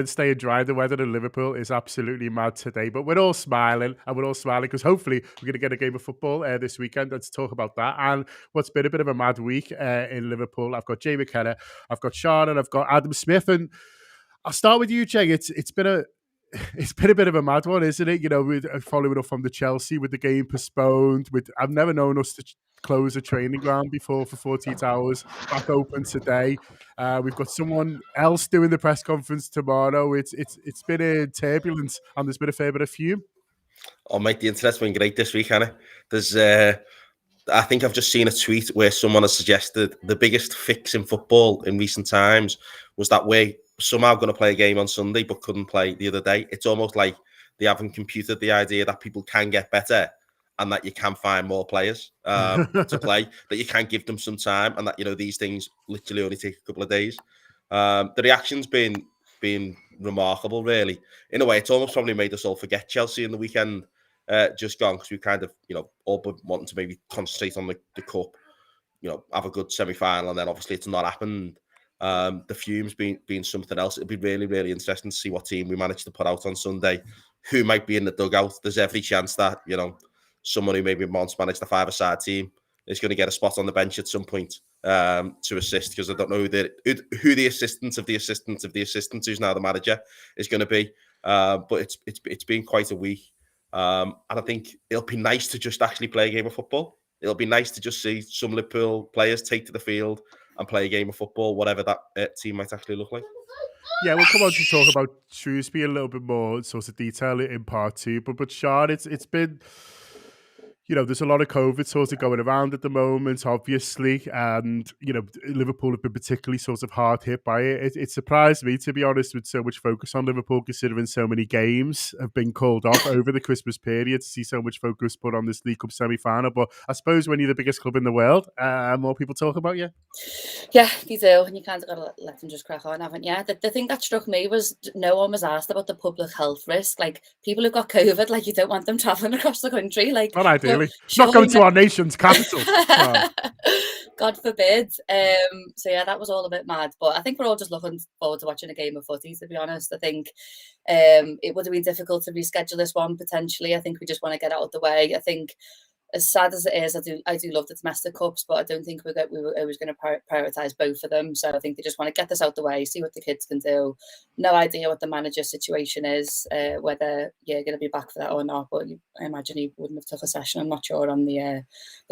staying dry. The weather in Liverpool is absolutely mad today, but we're all smiling, and we're all smiling because hopefully we're going to get a game of football this weekend. Let's talk about that and what's been a bit of a mad week in Liverpool. I've got Jay McKenna, I've got Sean, and I've got Adam Smith, and I'll start with you, Jay. It's been a bit of a mad one, isn't it? You know, with following up from the Chelsea with the game postponed. I've never known us to close a training ground before for 48 hours. Back open today. We've got someone else doing the press conference tomorrow. It's been a turbulence, and there's been a fair bit of fume. Oh, mate, the internet's been great this week, hasn't it? There's, I think I've just seen a tweet where someone has suggested the biggest fix in football in recent times was that we're somehow going to play a game on Sunday but couldn't play the other day. It's almost like they haven't computed the idea that people can get better and that you can find more players to play, that you can give them some time, and that, you know, these things literally only take a couple of days. The reaction's been remarkable, really. In a way, it's almost probably made us all forget Chelsea in the weekend just gone, because we kind of, you know, all but wanting to maybe concentrate on the cup, you know, have a good semi-final, and then obviously it's not happened. The fumes being something else. It'll be really, really interesting to see what team we manage to put out on Sunday, who might be in the dugout. There's every chance that, you know, someone who maybe once managed the five-a-side team is going to get a spot on the bench at some point to assist, because I don't know who the assistant of the assistant of the assistant, who's now the manager, is going to be. But it's been quite a week. And I think it'll be nice to just actually play a game of football. It'll be nice to just see some Liverpool players take to the field and play a game of football, whatever that team might actually look like. Yeah, we'll come on to talk about Shrewsbury a little bit more sort of detail in part two. But Sean, it's been, you know, there's a lot of COVID sort of going around at the moment, obviously, and, you know, Liverpool have been particularly sort of hard hit by it. It surprised me, to be honest, with so much focus on Liverpool, considering so many games have been called off over the Christmas period, to see so much focus put on this League Cup semi-final. But I suppose when you're the biggest club in the world, more people talk about you. Yeah, you do, and you kind of got to let them just crack on, haven't you? The thing that struck me was no one was asked about the public health risk. Like, people who got COVID, like, you don't want them travelling across the country. Like, not ideally. Not going to our nation's capital. Oh. God forbid. So yeah, that was all a bit mad. But I think we're all just looking forward to watching a game of footy, to be honest. I think it would have been difficult to reschedule this one, potentially. I think we just want to get out of the way. I think, as sad as it is, I do love the domestic cups, but I don't think we were always going to prioritise both of them. So I think they just want to get this out the way, see what the kids can do. No idea what the manager situation is, whether you're going to be back for that or not. But I imagine he wouldn't have took a session. I'm not sure on the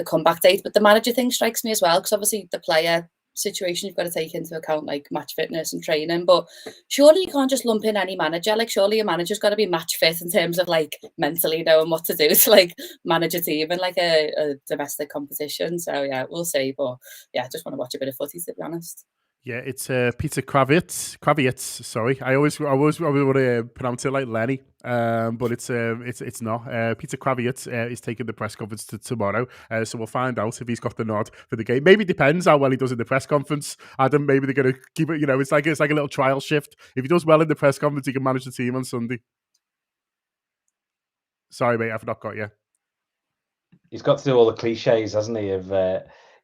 comeback date. But the manager thing strikes me as well, because obviously the player situation you've got to take into account, like match fitness and training, but surely you can't just lump in any manager. Like, surely your manager's got to be match fit in terms of, like, mentally knowing what to do to, like, manage a team in, like, a domestic competition. So yeah, we'll see. But yeah, I just want to watch a bit of footy, to be honest. Yeah, it's Peter Kravitz. Sorry, I always want to pronounce it like Lenny, but it's not. Peter Kravitz is taking the press conference tomorrow, so we'll find out if he's got the nod for the game. Maybe it depends how well he does in the press conference. Adam, maybe they're going to keep it. You know, it's like a little trial shift. If he does well in the press conference, he can manage the team on Sunday. Sorry, mate, I've not got you. He's got to do all the cliches, hasn't he? Of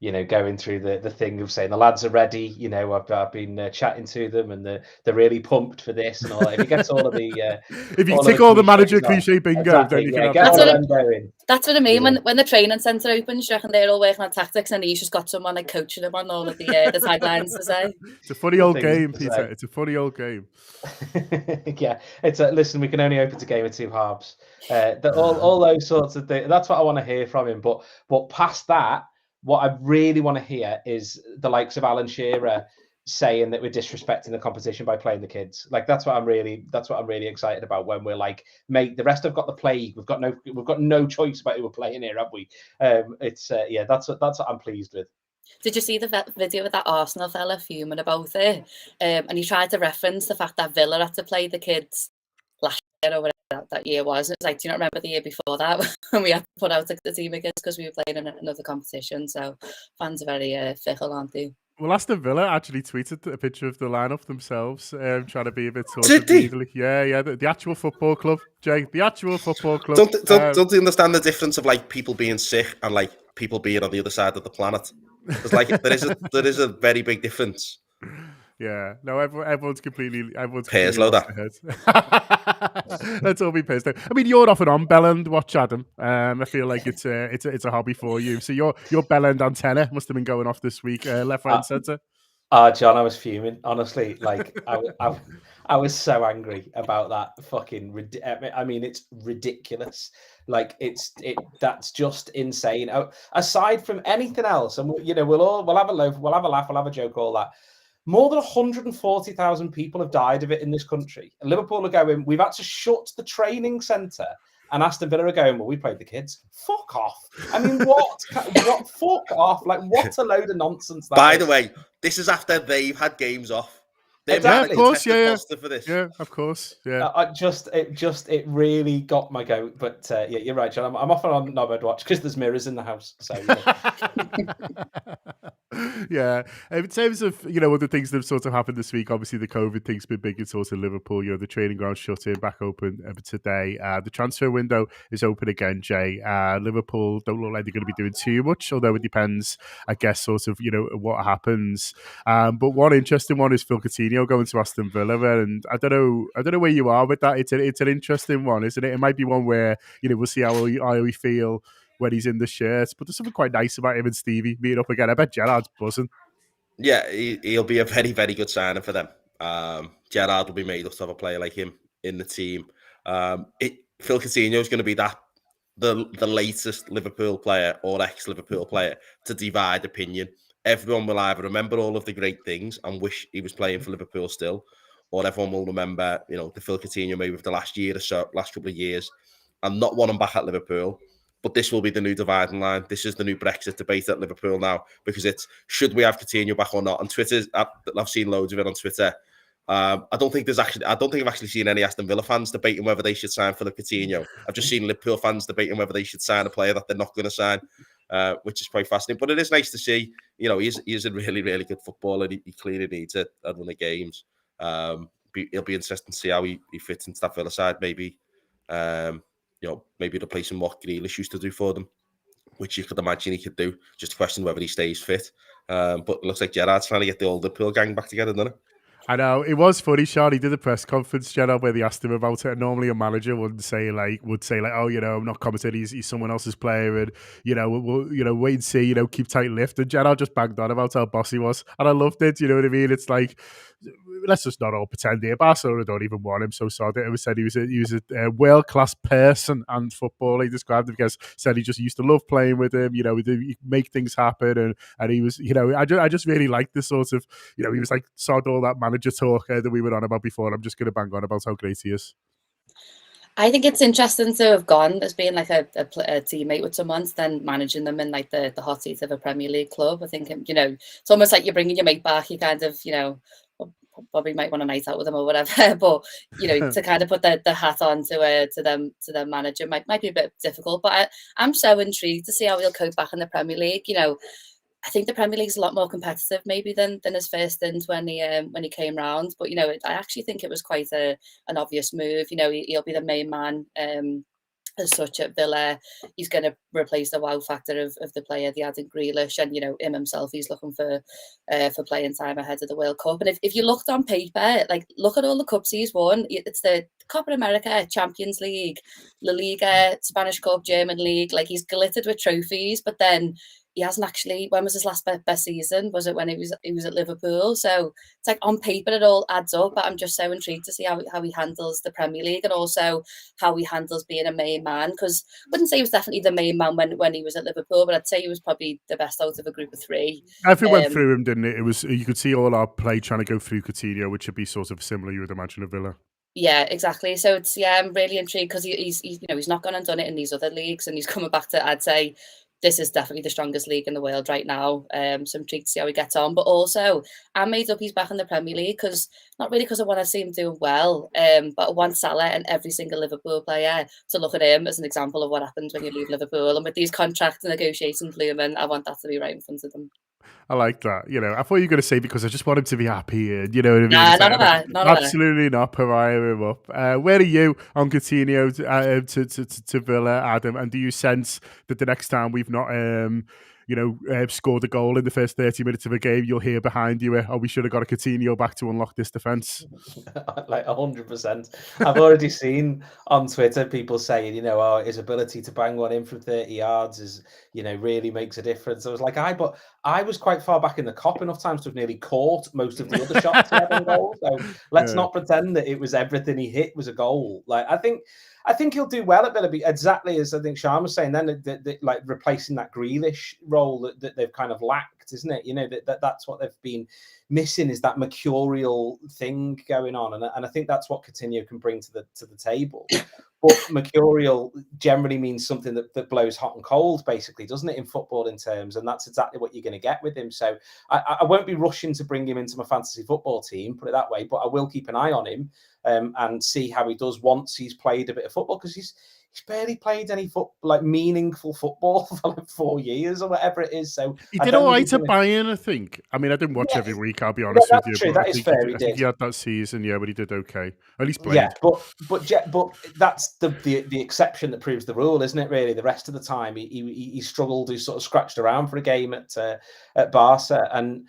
you know, going through the thing of saying the lads are ready. You know, I've been chatting to them, and they're really pumped for this and all that. If he gets all of the, if you tick all the manager cliche bingo, exactly, then you can. That's what I mean. When the training centre opens, you reckon they're all working on tactics, and he's just got someone like coaching them on all of the sidelines to say. It's a funny old game, Peter. It's a funny old game. Yeah, listen. We can only open to game of two halves. All those sorts of things. That's what I want to hear from him. But past that, what I really want to hear is the likes of Alan Shearer saying that we're disrespecting the competition by playing the kids. Like, that's what I'm really excited about, when we're like, mate, the rest have got the plague. We've got no choice about who we're playing here, have we? That's what I'm pleased with. Did you see the video with that Arsenal fella fuming about it? And he tried to reference the fact that Villa had to play the kids last year or whatever that year was. It was like, do you not remember the year before that when we had to put out the team against because we were playing in another competition? So fans are very fickle, aren't they? Well, Aston Villa actually tweeted a picture of the lineup themselves, trying to be a bit sort of easily. Yeah, the actual football club, Jay. The actual football club. Don't you understand the difference of, like, people being sick and, like, people being on the other side of the planet? There's like there is a very big difference. Yeah, no, everyone's completely Pairs load lost their heads. Let's all be pissed. I mean, you're off and on Bellend. Watch Adam. I feel like it's a hobby for you. So your Bellend antenna must have been going off this week, left, right, and centre. John, I was fuming. Honestly, like I was so angry about that fucking. I mean, it's ridiculous. Like that's just insane. Aside from anything else, and we'll have a loaf, we'll have a laugh, we'll have a joke, all that. More than 140,000 people have died of it in this country. And Liverpool are going, we've had to shut the training centre. And Aston Villa are going, well, we played the kids. Fuck off. I mean, what? Fuck off. Like, what a load of nonsense that By is. the way, this is after they've had games off. Exactly. Yeah, of course, yeah. For this. Yeah, of course, yeah. It really got my goat. But yeah, you're right, John. I'm often on Knobhead Watch because there's mirrors in the house. So yeah. In terms of other things that have sort of happened this week, obviously the COVID thing's been big in sort of Liverpool. The training ground shut in, back open today. The transfer window is open again, Jay. Liverpool don't look like they're going to be doing too much, although it depends, I guess, sort of what happens. But one interesting one is Phil Coutinho going to Aston Villa, and I don't know where you are with that. It's an interesting one, isn't it? It might be one where we'll see how we feel when he's in the shirt, but there's something quite nice about him and Stevie meeting up again. I bet Gerrard's buzzing. Yeah, he'll be a very, very good signing for them. Gerrard will be made up to have a player like him in the team. Phil Coutinho is going to be the latest Liverpool player or ex-Liverpool player to divide opinion. Everyone will either remember all of the great things and wish he was playing for Liverpool still, or everyone will remember, the Phil Coutinho maybe of the last year or so, last couple of years, and not want him back at Liverpool. But this will be the new dividing line. This is the new Brexit debate at Liverpool now, because it's, should we have Coutinho back or not? And Twitter, I've seen loads of it on Twitter. I don't think I've actually seen any Aston Villa fans debating whether they should sign Philip Coutinho. I've just seen Liverpool fans debating whether they should sign a player that they're not going to sign, which is quite fascinating. But it is nice to see, he's a really, really good footballer. He clearly needs a run of games. It'll be interesting to see how he fits into that Villa side, maybe. Maybe replacing what Grealish used to do for them, which you could imagine he could do. Just a question whether he stays fit. But it looks like Gerrard's trying to get the old Liverpool gang back together, doesn't it? I know, it was funny, Sean. He did a press conference, Gerrard, where they asked him about it. And normally a manager would say, oh, I'm not commenting. He's someone else's player, and we'll wait and see. Keep tight lipped. And Gerrard just banged on about how boss he was, and I loved it. You know what I mean? It's like, let's just not all pretend here. Barcelona don't even want him. So sorry. It was said he was a world class person and footballer. He described him because said he just used to love playing with him. He'd make things happen, and he was. I just really liked this sort of. He was like sod all that manager talk that we were on about before. I'm just going to bang on about how great he is. I think it's interesting to have gone as being like a teammate with someone, then managing them in like the hot seat of a Premier League club. I think it's almost like you're bringing your mate back. You kind of probably might want a night out with them or whatever, but to kind of put the hat on to the manager might be a bit difficult. But I'm so intrigued to see how he'll cope back in the Premier League. I think the Premier League's a lot more competitive maybe than his first stint when he came round. But I actually think it was quite an obvious move. He'll be the main man as such at Villa. He's going to replace the wow factor of the player they had in Grealish, and him himself. He's looking for playing time ahead of the World Cup. And if you looked on paper, like look at all the cups he's won. It's the Copa America, Champions League, La Liga, Spanish Cup, German League. Like he's glittered with trophies, but then he hasn't actually. When was his last best season? Was it when he was at Liverpool? So it's like on paper it all adds up. But I'm just so intrigued to see how he handles the Premier League, and also how he handles being a main man. Because I wouldn't say he was definitely the main man when he was at Liverpool, but I'd say he was probably the best out of a group of three. Everyone went through him, didn't it? It was, you could see all our play trying to go through Coutinho, which would be sort of similar, you would imagine, at Villa. Yeah, exactly. So I'm really intrigued because he's not gone and done it in these other leagues, and he's coming back to, I'd say, this is definitely the strongest league in the world right now. So I'm intrigued to see how he gets on. But also, I'm made up he's back in the Premier League not really because I want to see him doing well, but I want Salah and every single Liverpool player to look at him as an example of what happens when you leave Liverpool. And with these contract negotiations looming, I want that to be right in front of them. I like that. I thought you were going to say because I just want him to be happy. And, you know what I mean? Nah, none of that. Absolutely not. Pariah him up. Where are you on Coutinho to Villa, Adam? And do you sense that the next time we've not, scored a goal in the first 30 minutes of a game, you'll hear behind you, we should have got a Coutinho back to unlock this defence. Like 100%. I've already seen on Twitter people saying, his ability to bang one in from 30 yards is, really makes a difference. I was like, but I was quite far back in the cop enough times to have nearly caught most of the other shots he had on goal. So let's not pretend that it was everything he hit was a goal. Like, I think he'll do well at Villa, exactly as I think Sian was saying. Then, like replacing that Grealish role that they've kind of lacked, isn't it? That's what they've been missing, is that mercurial thing going on, and I think that's what Coutinho can bring to the table. But mercurial generally means something that blows hot and cold, basically, doesn't it, in football in terms? And that's exactly what you're going to get with him. So I won't be rushing to bring him into my fantasy football team, put it that way, but I will keep an eye on him and see how he does once he's played a bit of football, because he's barely played any meaningful football for like 4 years or whatever it is. So he did all right at Bayern, I think. I mean, I didn't watch every week, I'll be honest with you. True. That is fair. I think he had that season, but he did okay. At least played. Yeah, but that's the exception that proves the rule, isn't it? Really, the rest of the time he struggled. He sort of scratched around for a game at Barca, and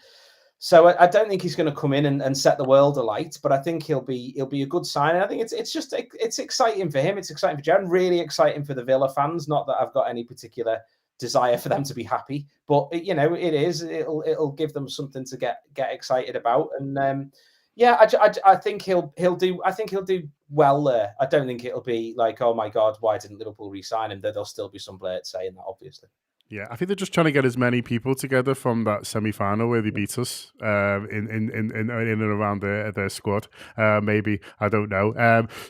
so I don't think he's going to come in and set the world alight. But I think he'll be a good sign. And I think it's exciting for him. It's exciting for Jared. Really exciting for the Villa fans. Not that I've got any particular desire for them to be happy, but it is. It'll give them something to get excited about. And I think he'll do. I think he'll do well there. I don't think it'll be like, oh my God, why didn't Liverpool re-sign him? There'll still be some blurt saying that, obviously. Yeah, I think they're just trying to get as many people together from that semi-final where they beat us in and around their squad. Maybe, I don't know.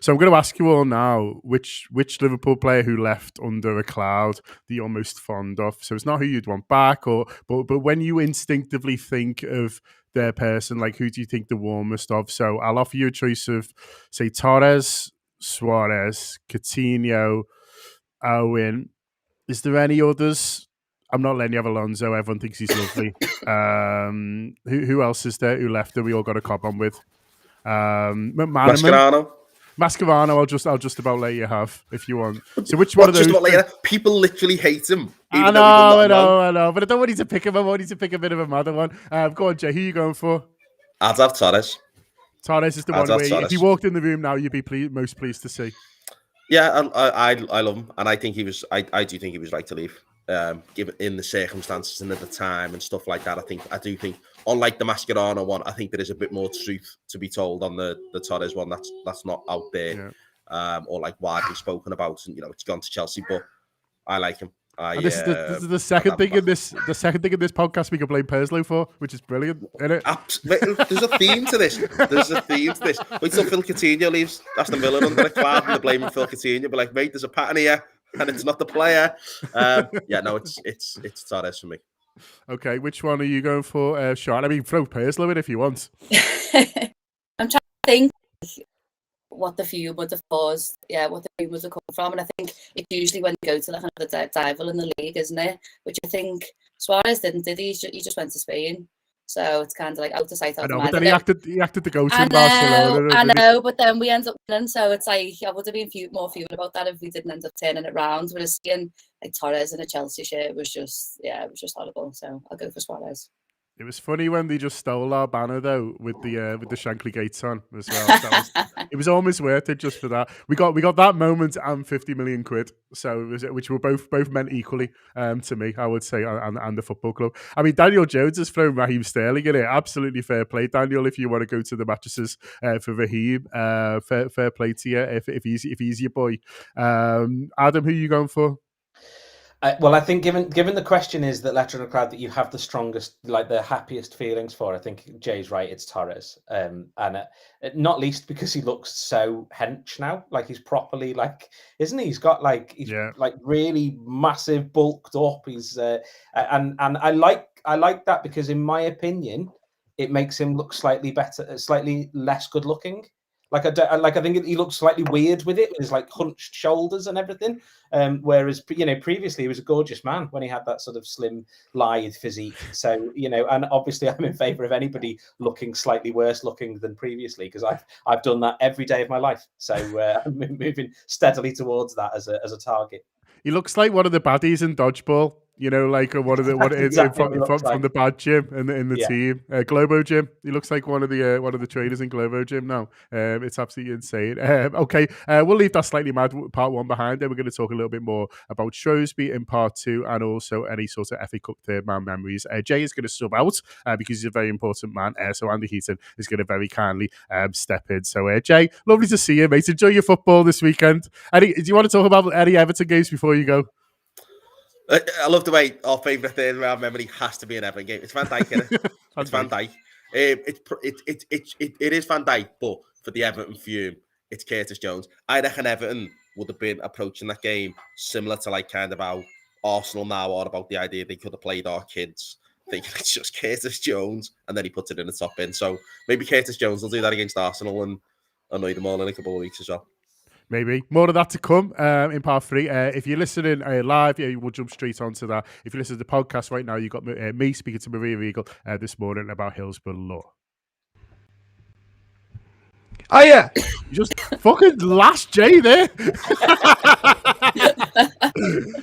So I'm going to ask you all now, which Liverpool player who left under a cloud that you're most fond of? So it's not who you'd want back, but when you instinctively think of their person, like who do you think the warmest of? So I'll offer you a choice of, say, Torres, Suarez, Coutinho, Owen. Is there any others? I'm not letting you have Alonso. Everyone thinks he's lovely. Who else is there who left that we all got a cop on with? Mascherano. I'll just about let you have if you want. So which one of those? People literally hate him. I know. But I don't want you to pick him. I want you to pick a bit of a madder one. Go on, Jay. Who are you going for? I'd have Torres. Torres is the one where if he walked in the room now, you'd be most pleased to see. Yeah, I love him, and I think he was. I do think he was right to leave, given in the circumstances and at the time and stuff like that. I do think, unlike the Mascherano one, I think there is a bit more truth to be told on the Torres one. That's not out there, or like widely spoken about. And it's gone to Chelsea, but I like him. This is the second thing in this podcast we can blame Perslow for, which is brilliant, isn't it? There's a theme to this. Wait till Phil Coutinho leaves Aston Villa under a cloud and they're blaming Phil Coutinho. But like, mate, there's a pattern here, and it's not the player. It's Torres for me. Okay, which one are you going for, Sean? I mean, throw Perslow in if you want. I'm trying to think what the feud would have caused, what the feud would have come from. And I think it's usually when you go to the kind of the rival in the league, isn't it? Which I think Suarez did he? He just went to Spain. So it's kind of like out of sight, out of mind. But then he acted to go to Barcelona. I know, but then we end up winning. So it's like, I would have been more fuming about that if we didn't end up turning it round. Whereas seeing like Torres in a Chelsea shirt was just horrible. So I'll go for Suarez. It was funny when they just stole our banner though with the Shankly Gates on as well. It was almost worth it just for that. We got that moment and 50 million quid. So which were both meant equally to me, I would say, and the football club. I mean, Daniel Jones has thrown Raheem Sterling in it. Absolutely fair play, Daniel. If you want to go to the mattresses for Raheem, fair play to you. If he's your boy, Adam, who are you going for? Well, I think given the question is that letter in the crowd that you have the strongest, like the happiest feelings for, I think Jay's right. It's Torres, and not least because he looks so hench now. Like he's properly isn't he? He's got like really massive, bulked up. He's and I like that because in my opinion, it makes him look slightly better, slightly less good looking. I think he looks slightly weird with it, with his like hunched shoulders and everything. Whereas previously he was a gorgeous man when he had that sort of slim, lithe physique. So and obviously I'm in favour of anybody looking slightly worse looking than previously because I've done that every day of my life. So I'm moving steadily towards that as a target. He looks like one of the baddies in Dodgeball. You know, like one of the Exactly what he looks from like. the bad gym in the Yeah. team, Globo Gym. He looks like one of the trainers in Globo Gym now. It's absolutely insane. Okay, we'll leave that slightly mad part one behind. Then we're going to talk a little bit more about Shrewsbury in part two, and also any sort of FA Cup third man memories. Jay is going to sub out because he's a very important man. So Andy Heaton is going to very kindly step in. So Jay, lovely to see you, mate. Enjoy your football this weekend. Do you want to talk about any Everton games before you go? I love the way our favourite third round memory has to be an Everton game. It's Van Dijk, isn't it? It's Van Dijk. It is Van Dijk, but for the Everton fume, it's Curtis Jones. I reckon Everton would have been approaching that game similar to like kind of how Arsenal now are about the idea they could have played our kids. Thinking it's just Curtis Jones, and then he puts it in the top bin. So maybe Curtis Jones will do that against Arsenal and annoy them all in a couple of weeks as well. Maybe. More of that to come in part three. If you're listening live, we'll jump straight onto that. If you listen to the podcast right now, you've got me speaking to Maria Regal this morning about Hillsborough Law. Oh, yeah. You just fucking last Jay there.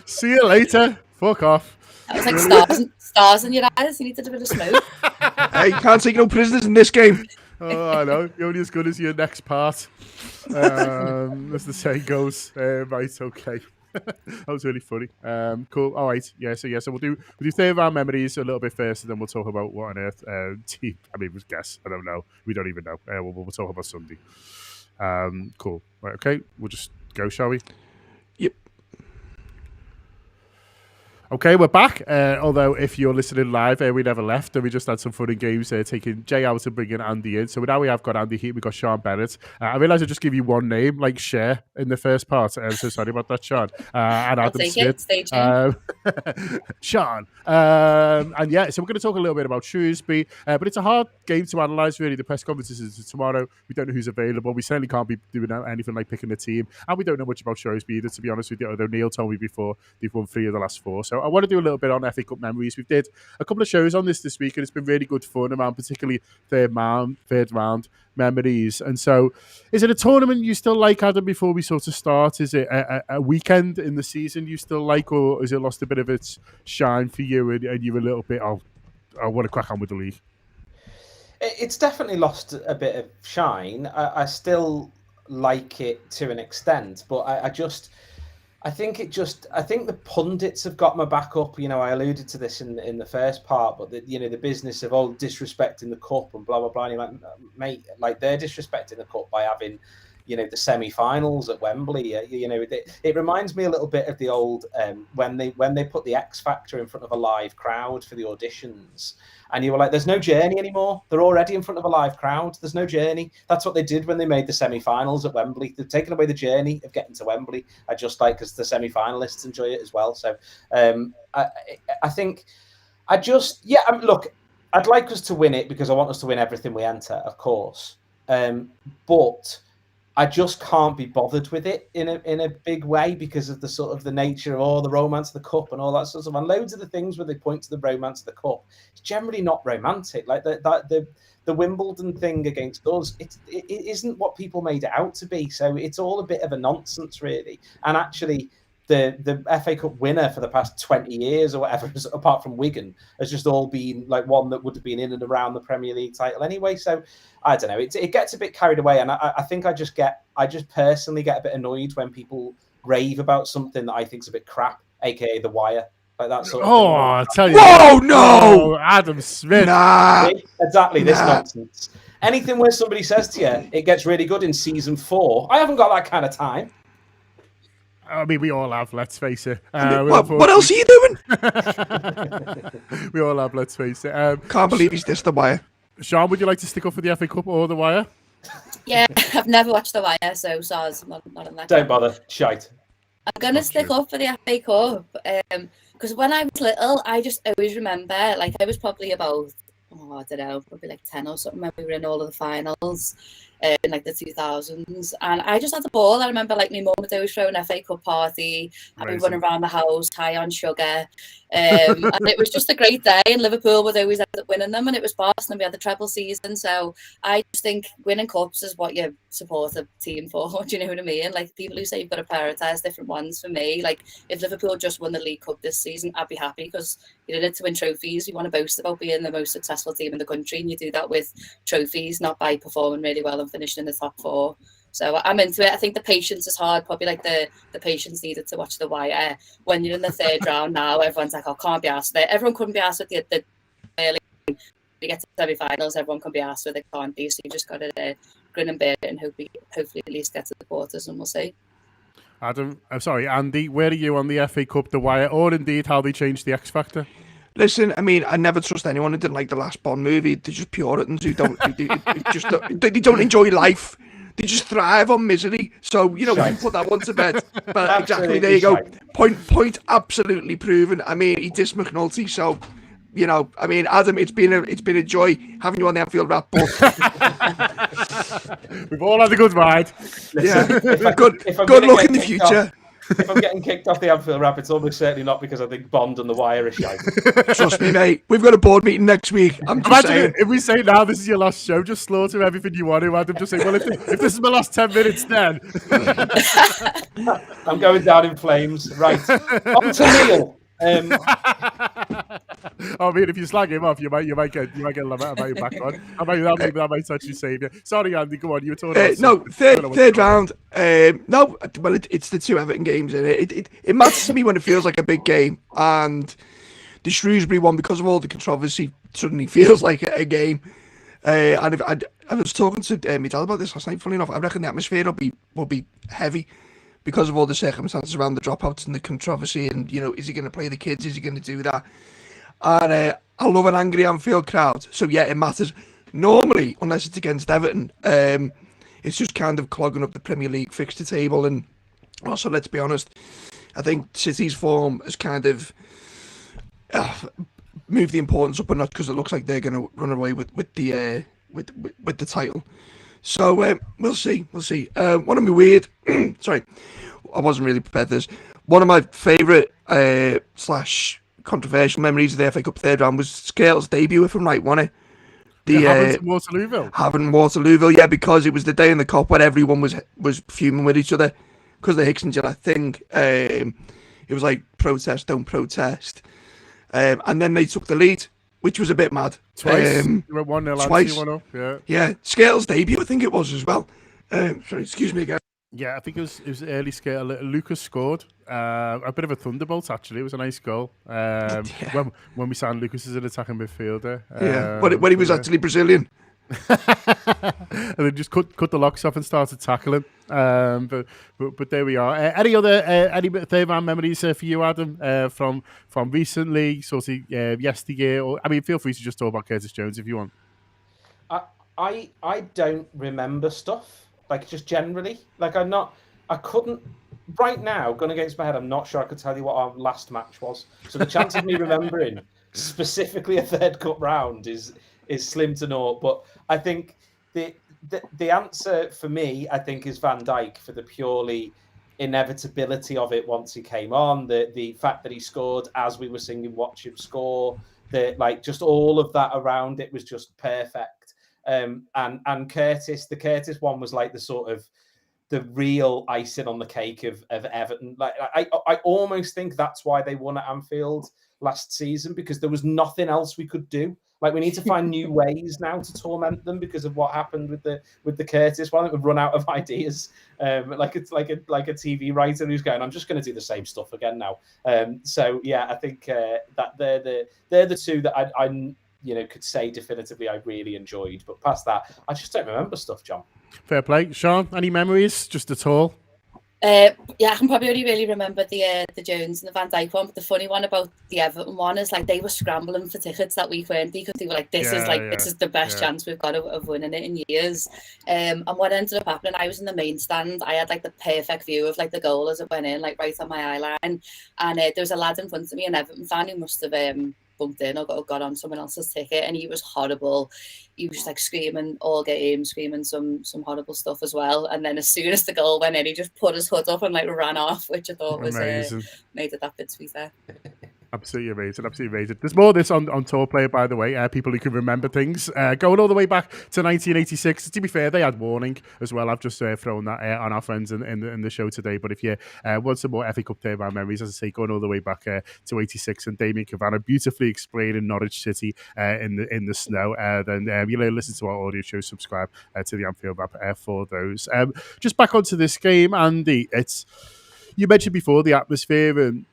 See you later. Fuck off. That was like stars in your eyes. You needed a bit of smoke. Hey, can't take no prisoners in this game. Oh, I know. You're only as good as your next part. As the saying goes. Right, okay. That was really funny. Cool. All right. Yeah. So we'll do third round memories a little bit first, and then we'll talk about what on earth team. I mean, we guess. I don't know. We don't even know. We'll talk about Sunday. Cool. Right. Okay. We'll just go, shall we? Yep. Okay, we're back. Although if you're listening live, we never left, and we just had some fun and games taking Jay out and bringing Andy in. So now we have got Andy Heaton, we've got Sian Bennett. I realised I just give you one name, like Cher in the first part. I'm so sorry about that, Sian. And Adam Smith. Stay tuned. Sian. And yeah, so we're going to talk a little bit about Shrewsbury, but it's a hard game to analyse, really. The press conferences is tomorrow. We don't know who's available. We certainly can't be doing anything like picking a team, and we don't know much about Shrewsbury either, to be honest with you, although Neil told me before they've won 3 of the last 4. So I want to do a little bit on FA Cup memories. We did a couple of shows on this week, and it's been really good fun around particularly third round memories. And so, is it a tournament you still like, Adam, before we sort of start? Is it a weekend in the season you still like, or has it lost a bit of its shine for you and you're a little bit, I want to crack on with the league? It's definitely lost a bit of shine. I still like it to an extent, but I think the pundits have got my back up. You know, I alluded to this in the first part, but the business of all disrespecting the cup and blah blah blah. And you're like, mate, like they're disrespecting the cup by having, the semi-finals at Wembley. It reminds me a little bit of the old when they put the X Factor in front of a live crowd for the auditions. And you were like, there's no journey anymore. They're already in front of a live crowd. There's no journey. That's what they did when they made the semi-finals at Wembley. They've taken away the journey of getting to Wembley. I just like, because the semi-finalists enjoy it as well. So I think look, I'd like us to win it because I want us to win everything we enter, of course. But I just can't be bothered with it in a big way because of the sort of the nature of all the romance of the cup and all that sort of. And loads of the things where they point to the romance of the cup, it's generally not romantic. Like the Wimbledon thing against us, it isn't what people made it out to be. So it's all a bit of a nonsense, really. And actually, the FA Cup winner for the past 20 years or whatever, apart from Wigan, has just all been like one that would have been in and around the Premier League title anyway. So I don't know. It gets a bit carried away, and I think I just personally get a bit annoyed when people rave about something that I think is a bit crap, aka The Wire, like that sort of thing. I'll tell you. Whoa, no! Adam Smith. Nah. Exactly, this nonsense. Anything where somebody says to you, it gets really good in season 4. I haven't got that kind of time. I mean, we all have, let's face it. What else are you doing? We all have, let's face it. Can't believe he's dissed The Wire. Sian, would you like to stick up for the FA Cup or The Wire? Yeah, I've never watched The Wire, so SARS, not on that. Don't bother, shite. I'm going to stick up for the FA Cup because when I was little, I just always remember, like I was probably about, I don't know, probably like 10 or something when we were in all of the finals in like the 2000s, and I just had the ball. I remember like my mum would always throw an FA Cup party and we run around the house high on sugar. And it was just a great day, and Liverpool would always end up winning them, and it was boss, and we had the treble season. So I just think winning cups is what you support a team for. Do you know what I mean? Like, people who say you've got to prioritise different ones, for me, like, if Liverpool just won the League Cup this season, I'd be happy, because you did it to win trophies. You want to boast about being the most successful team in the country, and you do that with trophies, not by performing really well and finishing in the top 4. So I'm into it. I think the patience is hard, probably like the patience needed to watch The Wire. When you're in the third round now, everyone's like, oh, can't be asked with it. Everyone couldn't be asked with the early. You get to semi-finals, everyone can be asked with it, can't be? So you just got to grin and bear it, and hopefully at least get to the quarters, and we'll see. Andy, where are you on the FA Cup, The Wire, or indeed how they changed the X Factor? Listen, I mean, I never trust anyone who didn't like the last Bond movie. They're just Puritans who don't, they don't enjoy life. They just thrive on misery. So, you know, we can put that one to bed. But exactly, there you go. Point absolutely proven. I mean, he dissed McNulty, so, you know, I mean, Adam, it's been a joy having you on the Anfield Wrap. But we've all had a good ride. Listen, good luck in the future. If I'm getting kicked off the Anfield Wrap, it's almost certainly not because I think Bond and The Wire are shite. Trust me, mate. We've got a board meeting next week. I'm just saying. If we say now this is your last show, just slaughter everything you want to, Adam. Just say, well, if this is my last 10 minutes, then. I'm going down in flames. Right. On to Neil. I mean, if you slag him off, you might get Lametta back on. That might actually save you. Sorry, Andy. Go on. You were talking about third round. No, well, it's the 2 Everton games in it. It matters to me when it feels like a big game, and the Shrewsbury one, because of all the controversy, suddenly feels like a game. And if I was talking to my dad about this last night. Funny enough, I reckon the atmosphere will be heavy, because of all the circumstances around the dropouts and the controversy, and, you know, is he going to play the kids? Is he going to do that? And I love an angry Anfield crowd. So, yeah, it matters. Normally, unless it's against Everton, it's just kind of clogging up the Premier League fixture table. And also, let's be honest, I think City's form has kind of moved the importance up a notch, because it looks like they're going to run away with the title. So we'll see. One of my weird, sorry, I wasn't really prepared for this. One of my favourite / controversial memories of the FA Cup third round was Scales' debut, if I'm right, wasn't it? Having Waterlooville, yeah, because it was the day in the Cup where everyone was fuming with each other because of the Hickson Gillett thing. It was like, protest, don't protest. And then they took the lead, which was a bit mad. Twice. You went 1-0 twice. 2-1 up. Yeah. Scales' debut, I think it was as well. Sorry, excuse me again. Yeah, I think it was early Scale. Lucas scored. A bit of a thunderbolt, actually. It was a nice goal. When we signed Lucas as an attacking midfielder. When he was actually Brazilian. And then just cut the locks off and started tackling. But there we are. Any third round memories for you, Adam, from recently, sort of yesteryear? Or, I mean, feel free to just talk about Curtis Jones if you want. I don't remember stuff, like, just generally. Like, I couldn't, right now, going against my head, I'm not sure I could tell you what our last match was. So the chance of me remembering specifically a third cup round is slim to naught. But I think the answer for me, I think, is Van Dijk, for the purely inevitability of it once he came on, the fact that he scored as we were singing Watch Him Score, just all of that around it was just perfect. And Curtis, the Curtis one was like the sort of the real icing on the cake of Everton. Like, I almost think that's why they won at Anfield last season, because there was nothing else we could do. Like, we need to find new ways now to torment them because of what happened with the Curtis one. That would run out of ideas. Like a TV writer who's going, I'm just going to do the same stuff again now. So yeah, I think that they're the two that I could say definitively I really enjoyed. But past that, I just don't remember stuff, John. Fair play. Sean, any memories just at all? Yeah, I can probably only really remember the Jones and the Van Dijk one, but the funny one about the Everton one is, like, they were scrambling for tickets that week, weren't they? Because they were like, this is the best chance we've got of winning it in years. And what ended up happening, I was in the main stand. I had, like, the perfect view of, like, the goal as it went in, like, right on my eye line. And there was a lad in front of me, an Everton fan, who must have bumped in or got on someone else's ticket, and he was horrible. He was like screaming all game, screaming some horrible stuff as well. And then as soon as the goal went in, he just put his hood up and like ran off, which I thought was made it that bit sweeter. Absolutely amazing, absolutely amazing. There's more of this on Tour Player, by the way. People who can remember things. Going all the way back to 1986. To be fair, they had warning as well. I've just thrown that on our friends in the show today. But if you want some more FA Cup turnaround memories, as I say, going all the way back to 86 and Damien Cavana beautifully explaining Norwich City in the snow, then listen to our audio show, subscribe to the Anfield Wrap for those. Just back onto this game, Andy. You mentioned before the atmosphere, and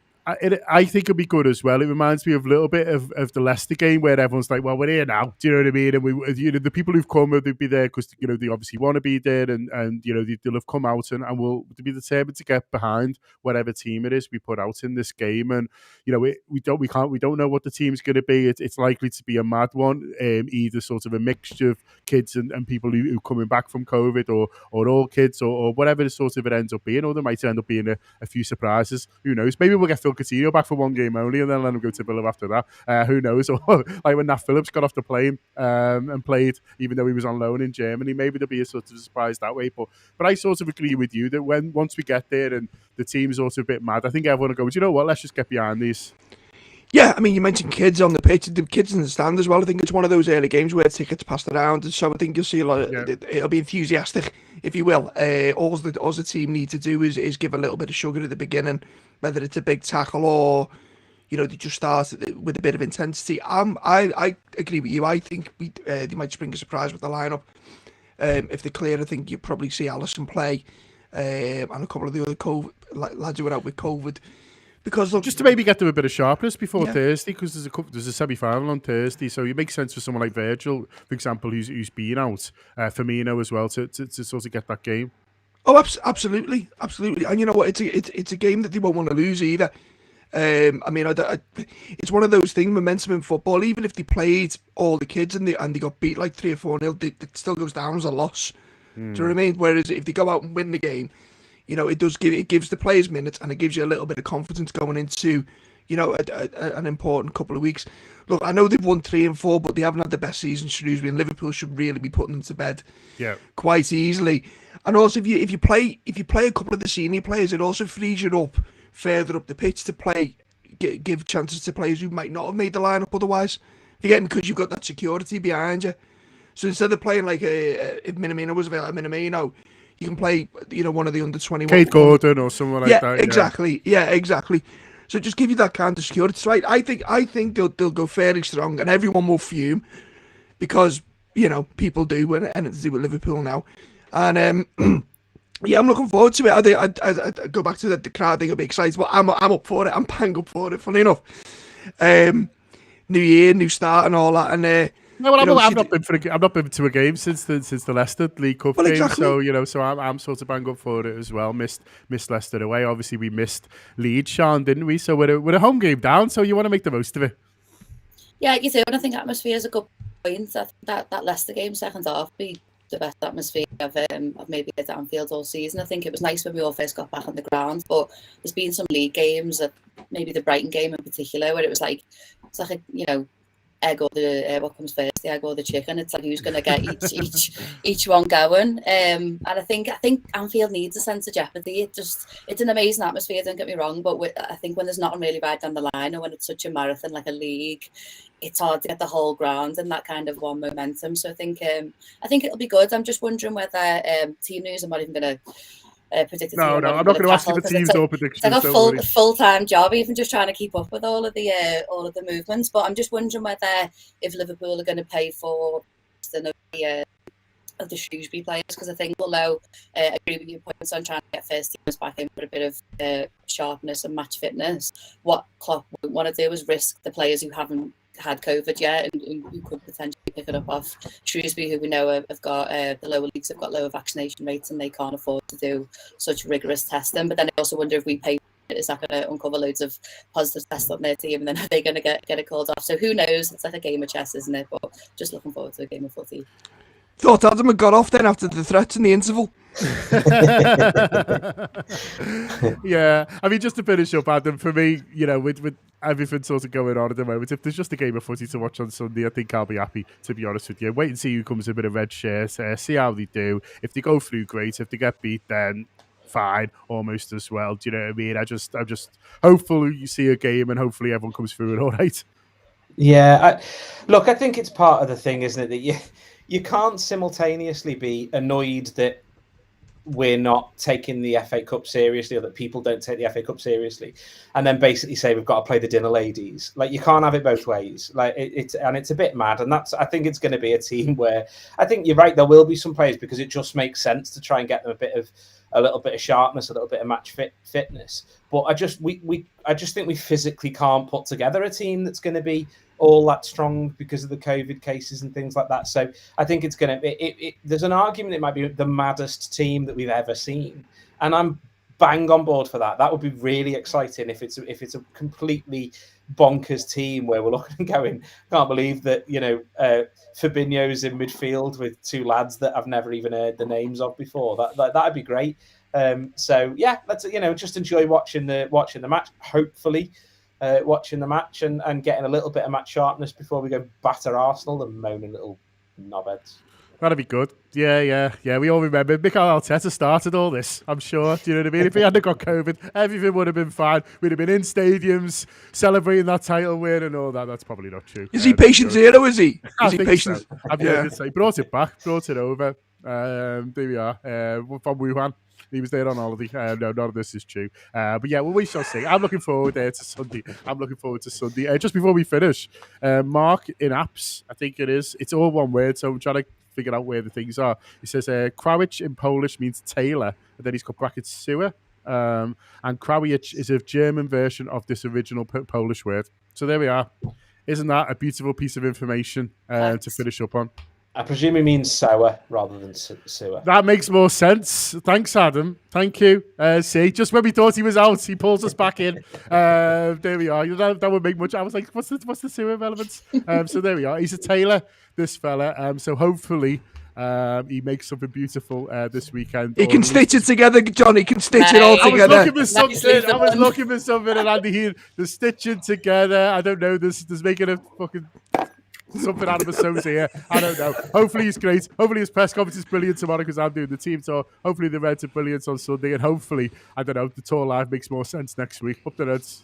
I think it'll be good as well. It reminds me of a little bit of the Leicester game where everyone's like, well, we're here now. Do you know what I mean? And the people who've come, they'll be there because, they obviously want to be there and they'll have come out and will be determined to get behind whatever team it is we put out in this game. And, we don't know what the team's going to be. It's likely to be a mad one, either sort of a mixture of kids and people who are coming back from COVID or all kids or whatever the sort of it ends up being, or there might end up being a few surprises. Who knows? Maybe we'll get Phil Coutinho back for one game only and then let him go to Villa after that. Who knows? Or like when Nat Phillips got off the plane and played, even though he was on loan in Germany, maybe there'll be a sort of surprise that way. But I sort of agree with you that once we get there and the team's also a bit mad, I think everyone will go, do you know what? Let's just get behind these. Yeah, I mean, you mentioned kids on the pitch, the kids in the stand as well. I think it's one of those early games where tickets passed around, and so I think you'll see a lot of, it'll be enthusiastic, if you will. All the team need to do is give a little bit of sugar at the beginning, whether it's a big tackle or, they just start with a bit of intensity. I agree with you. I think they might spring a surprise with the lineup. If they're clear, I think you'll probably see Alisson play, and a couple of the other lads who were out with COVID. Because look, just to maybe get them a bit of sharpness before Thursday, because there's a semi-final on Thursday, so it makes sense for someone like Virgil, for example, who's been out, Firmino as well, to sort of get that game. Oh, absolutely, and you know what? It's a game that they won't want to lose either. I mean, it's one of those things. Momentum in football, even if they played all the kids and they got beat like 3 or 4-0, it still goes down as a loss. Do you know what I mean? Whereas if they go out and win the game, it gives the players minutes and it gives you a little bit of confidence going into, an important couple of weeks. Look, I know they've won 3 and 4, but they haven't had the best season. Shrewsbury and Liverpool should really be putting them to bed, quite easily. And also, if you play a couple of the senior players, it also frees you up further up the pitch to play, give chances to players who might not have made the lineup otherwise. Again, because you've got that security behind you. So instead of playing like if Minamino was available, Minamino, you can play, one of the under 21. Kate Gordon or someone like that. Exactly. Yeah, exactly. So just give you that kind of security. So I think they'll go fairly strong, and everyone will fume because people do when anything to do with Liverpool now. And yeah, I'm looking forward to it. I go back to the crowd thing. I'll be excited, but I'm up for it. I'm bang up for it. Funny enough, new year, new start, and all that. And no, well, I've not been to a game since the Leicester League Cup game. Exactly. So I'm sort of bang up for it as well. Missed Leicester away. Obviously, we missed Leeds, Sean, didn't we? So we're a home game down. So you want to make the most of it. Yeah, you do. And I think atmosphere is a good point. That Leicester game second half be the best atmosphere I've maybe at Anfield all season. I think it was nice when we all first got back on the ground, but there's been some league games, maybe the Brighton game in particular, where it's like egg or the what comes first, the egg or the chicken. It's like who's going to get each one going. And I think Anfield needs a sense of jeopardy. It's an amazing atmosphere, don't get me wrong, but I think when there's nothing really right down the line, or when it's such a marathon like a league, it's hard to get the whole ground and that kind of one momentum. So I think it'll be good. I'm just wondering whether team news, I'm not even going to predict it. No, I'm not going to ask you the teams or predictions. It's like a full-time job, even just trying to keep up with all of the movements. But I'm just wondering whether if Liverpool are going to pay for of the Shrewsbury players, because I think, although I agree with your points on trying to get first teamers back in for a bit of sharpness and match fitness, what Klopp wouldn't want to do is risk the players who haven't had COVID yet and who could potentially pick it up off Shrewsbury, who we know have got the lower leagues have got lower vaccination rates and they can't afford to do such rigorous testing. But then I also wonder if we pay, is that going to uncover loads of positive tests on their team, and then are they going to get it called off? So who knows? It's like a game of chess, isn't it? But just looking forward to a game of footy. Thought Adam had got off then after the threats in the interval. Yeah, I mean, just to finish up, Adam, for me, with everything sort of going on at the moment, if there's just a game of footy to watch on Sunday, I think I'll be happy, to be honest with you. Wait and see who comes in with a red shirt, see how they do. If they go through, great. If they get beat, then fine almost as well. Do you know what I mean? I'm just hopeful you see a game and hopefully everyone comes through it all right. Yeah, I think it's part of the thing, isn't it, that you can't simultaneously be annoyed that we're not taking the FA Cup seriously, or that people don't take the FA Cup seriously, and then basically say we've got to play the dinner ladies. Like, you can't have it both ways. Like, it's a bit mad, and I think it's going to be a team where I think you're right. There will be some players because it just makes sense to try and get them a little bit of sharpness, a little bit of match fitness. But I just think we physically can't put together a team that's going to be all that strong because of the COVID cases and things like that. So I think it's going to. There's an argument it might be the maddest team that we've ever seen, and I'm bang on board for that. That would be really exciting if it's a completely bonkers team where we're looking and going, can't believe that Fabinho's in midfield with two lads that I've never even heard the names of before. That'd be great. So yeah, let's just enjoy watching the match. Hopefully, watching the match and getting a little bit of match sharpness before we go batter Arsenal and moaning little knobheads. That'd be good. Yeah. We all remember Mikel Arteta started all this, I'm sure. Do you know what I mean? If he hadn't got COVID, everything would have been fine. We'd have been in stadiums celebrating that title win and all that. That's probably not true. Is he patient zero, is he? I Is he think patient? so. I've heard it say, brought it back, brought it over. There we are. From Wuhan. He was there on holiday. No, none of this is true. But yeah, well, we shall see. I'm looking forward to Sunday. Just before we finish, Mark in apps, I think it is. It's all one word, so I'm trying to figure out where the things are. He says Krawiec in Polish means tailor, and then he's got brackets sewer. And Krawiec is a German version of this original Polish word. So there we are. Isn't that a beautiful piece of information to finish up on? I presume it means sour rather than sewer. That makes more sense. Thanks, Adam. Thank you. See, just when we thought he was out, he pulls us back in. There we are. That would make much. I was like, what's the sewer relevance? So there we are. He's a tailor, this fella. So hopefully he makes something beautiful this weekend. He can stitch it together, John. He can stitch it all together. I was looking for something, and Andy Heaton, the stitching together. I don't know. There's making a fucking something out of his toes here. I don't know. Hopefully he's great. Hopefully his press conference is brilliant tomorrow because I'm doing the team tour. Hopefully the Reds are brilliant on Sunday, and hopefully, I don't know, the tour live makes more sense next week. Up the Reds.